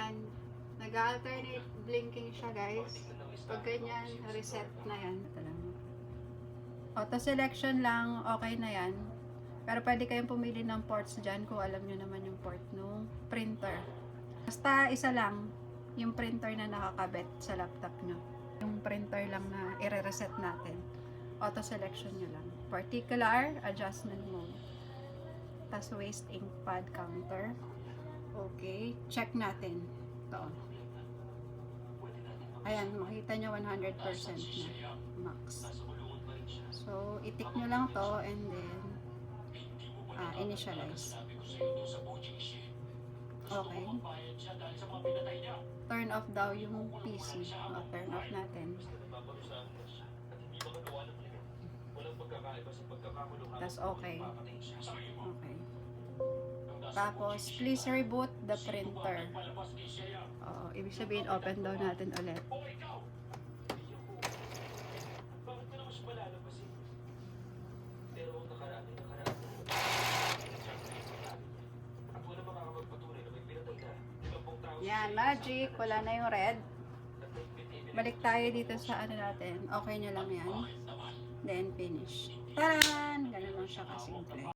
Ayan. Nag-alternate blinking siya, guys. Pag ganyan, reset na yan. Ito lang. Auto selection lang, okay na yan. Pero pwede kayong pumili ng ports dyan kung alam nyo naman yung port ng printer. Basta isa lang, yung printer na nakakabit sa laptop nyo. Yung printer lang na i-reset natin. Auto selection nyo lang. Particular adjustment mode. Tapos waste ink pad counter. Okay. Check natin. Ito. Ayan, makita nyo 100% na. Max. So, itik nyo lang to and then initialize. Okay. Turn off daw yung PC. Turn off natin. Tapos okay. Okay. Tapos, please reboot the printer. Ibig sabihin, open daw natin ulit. Yan, magic. Wala na yung red. Balik tayo dito sa ano natin. Okay nyo lang yan. Then, finish. Taran! Ganun lang siya kasimple.